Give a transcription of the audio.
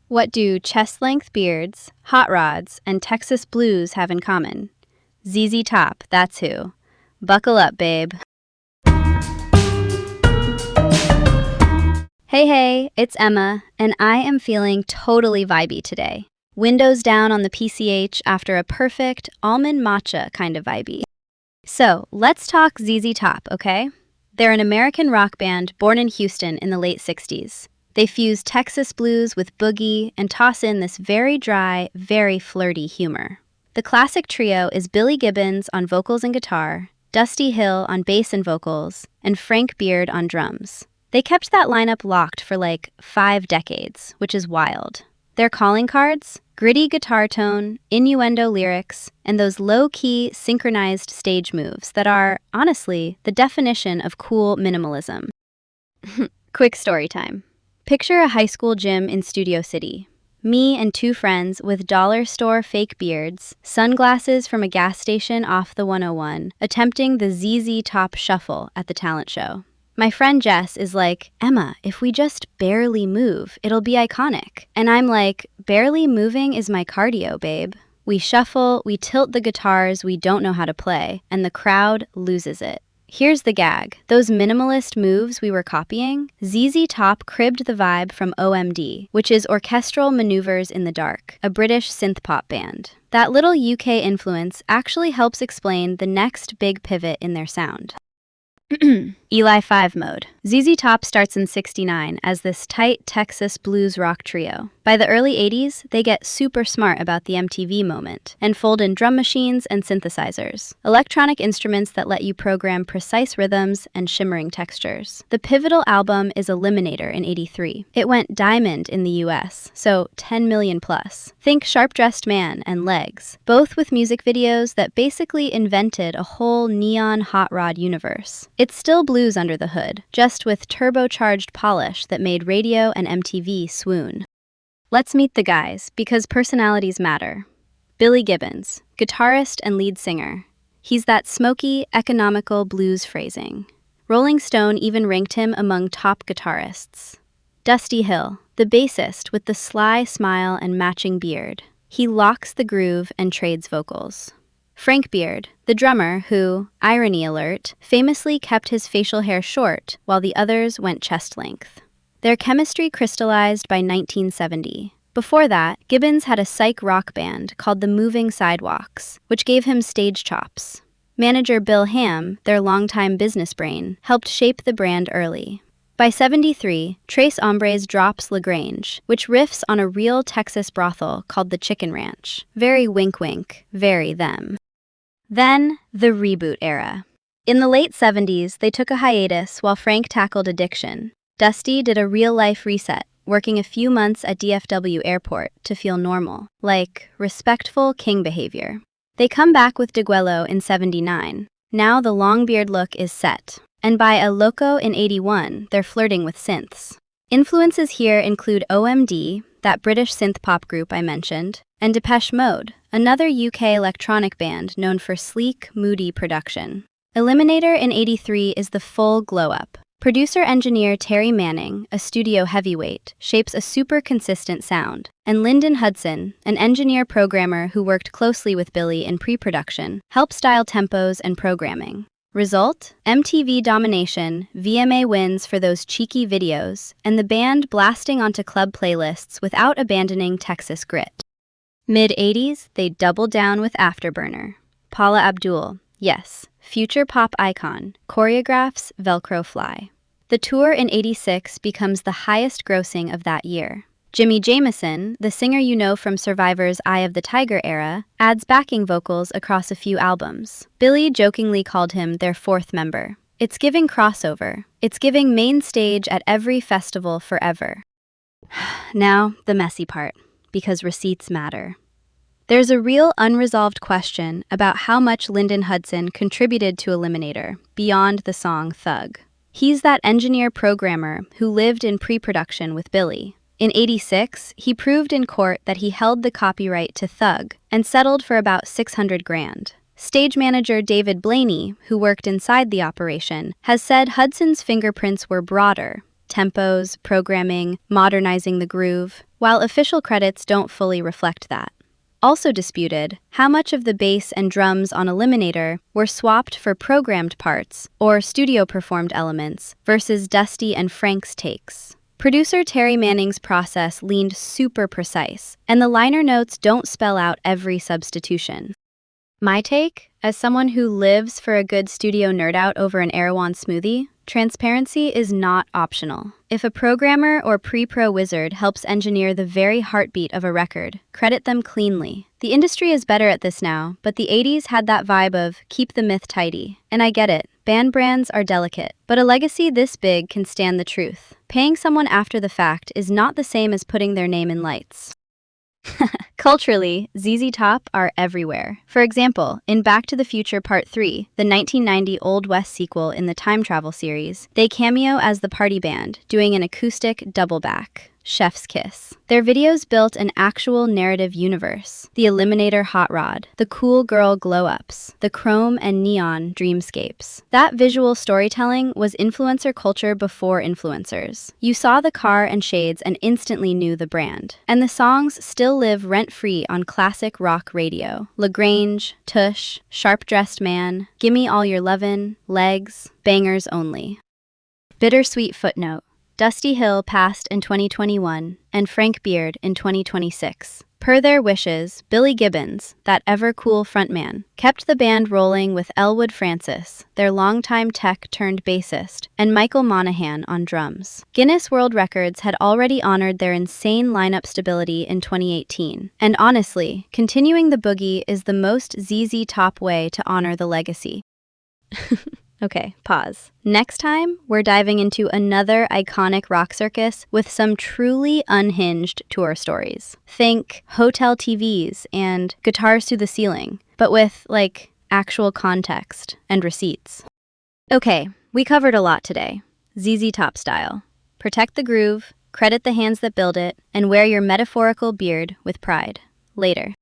What do chest-length beards, hot rods, and Texas blues have in common? ZZ Top, that's who. Buckle up, babe. Hey, it's Emma, and I am feeling totally vibey today. Windows down on the PCH after a perfect almond matcha kind of vibey. So, let's talk ZZ Top, okay? They're an American rock band born in Houston in the late 60s. They fuse Texas blues with boogie and toss in this very dry, very flirty humor. The classic trio is Billy Gibbons on vocals and guitar, Dusty Hill on bass and vocals, and Frank Beard on drums. They kept that lineup locked for like 5 decades, which is wild. Their calling cards? Gritty guitar tone, innuendo lyrics, and those low-key, synchronized stage moves that are, honestly, the definition of cool minimalism. Quick story time. Picture a high school gym in Studio City. Me and 2 friends with dollar store fake beards, sunglasses from a gas station off the 101, attempting the ZZ Top shuffle at the talent show. My friend Jess is like, Emma, if we just barely move, it'll be iconic. And I'm like, barely moving is my cardio, babe. We shuffle, we tilt the guitars we don't know how to play, and the crowd loses it. Here's the gag. Those minimalist moves we were copying, ZZ Top cribbed the vibe from OMD, which is Orchestral Maneuvers in the Dark, a British synth-pop band. That little UK influence actually helps explain the next big pivot in their sound. Eli 5 mode. ZZ Top starts in '69 as this tight Texas blues rock trio. By the early '80s, they get super smart about the MTV moment and fold in drum machines and synthesizers, electronic instruments that let you program precise rhythms and shimmering textures. The pivotal album is Eliminator in '83. It went diamond in the US, so 10 million plus. Think Sharp-Dressed Man and Legs, both with music videos that basically invented a whole neon hot rod universe. It's still blues under the hood, just with turbocharged polish that made radio and MTV swoon. Let's meet the guys, because personalities matter. Billy Gibbons, guitarist and lead singer. He's that smoky, economical blues phrasing. Rolling Stone even ranked him among top guitarists. Dusty Hill, the bassist with the sly smile and matching beard. He locks the groove and trades vocals. Frank Beard, the drummer who, irony alert, famously kept his facial hair short while the others went chest length. Their chemistry crystallized by 1970. Before that, Gibbons had a psych rock band called the Moving Sidewalks, which gave him stage chops. Manager Bill Ham, their longtime business brain, helped shape the brand early. By '73, Tres Hombres drops LaGrange, which riffs on a real Texas brothel called the Chicken Ranch. Very wink-wink, very them. Then, the reboot era. In the late '70s, they took a hiatus while Frank tackled addiction. Dusty did a real-life reset, working a few months at DFW Airport to feel normal, like respectful king behavior. They come back with DeGuello in '79. Now the long beard look is set, and by A Loco in '81, they're flirting with synths. Influences here include OMD, that British synth-pop group I mentioned, and Depeche Mode, another UK electronic band known for sleek, moody production. Eliminator in '83 is the full glow-up. Producer-engineer Terry Manning, a studio heavyweight, shapes a super consistent sound, and Lyndon Hudson, an engineer-programmer who worked closely with Billy in pre-production, helps style tempos and programming. Result? MTV domination, VMA wins for those cheeky videos, and the band blasting onto club playlists without abandoning Texas grit. Mid-'80s, they doubled down with Afterburner. Paula Abdul, yes, future pop icon, choreographs Velcro Fly. The tour in '86 becomes the highest grossing of that year. Jimmy Jamison, the singer you know from Survivor's Eye of the Tiger era, adds backing vocals across a few albums. Billy jokingly called him their 4th member. It's giving crossover. It's giving main stage at every festival forever. Now, the messy part, because receipts matter. There's a real unresolved question about how much Lyndon Hudson contributed to Eliminator, beyond the song Thug. He's that engineer-programmer who lived in pre-production with Billy. In '86, he proved in court that he held the copyright to Thug and settled for about $600,000. Stage manager David Blaney, who worked inside the operation, has said Hudson's fingerprints were broader, tempos, programming, modernizing the groove. while official credits don't fully reflect that. Also disputed, how much of the bass and drums on Eliminator were swapped for programmed parts or studio-performed elements versus Dusty and Frank's takes. Producer Terry Manning's process leaned super precise, and the liner notes don't spell out every substitution. My take, as someone who lives for a good studio nerd-out over an Erewhon smoothie, transparency is not optional. If a programmer or pre-pro wizard helps engineer the very heartbeat of a record, credit them cleanly. The industry is better at this now, but the 80s had that vibe of keep the myth tidy. And I get it, band brands are delicate, but a legacy this big can stand the truth. Paying someone after the fact is not the same as putting their name in lights. Culturally, ZZ Top are everywhere. For example, in Back to the Future Part 3, the 1990 Old West sequel in the time travel series, they cameo as the party band, doing an acoustic double-back. Chef's kiss. Their videos built an actual narrative universe. The Eliminator hot rod, the cool girl glow-ups, the chrome and neon dreamscapes. That visual storytelling was influencer culture before influencers. You saw the car and shades and instantly knew the brand. And the songs still live rent-free on classic rock radio. LaGrange, Tush, Sharp-Dressed Man, Gimme All Your Lovin', Legs, bangers only. Bittersweet footnote. Dusty Hill passed in 2021 and Frank Beard in 2026. Per their wishes, Billy Gibbons, that ever-cool frontman, kept the band rolling with Elwood Francis, their longtime tech-turned-bassist, and Michael Monahan on drums. Guinness World Records had already honored their insane lineup stability in 2018, and honestly, continuing the boogie is the most ZZ Top way to honor the legacy. Okay, pause. Next time, we're diving into another iconic rock circus with some truly unhinged tour stories. Think hotel TVs and guitars to the ceiling, but with, actual context and receipts. Okay, we covered a lot today. ZZ Top style. Protect the groove, credit the hands that build it, and wear your metaphorical beard with pride. Later.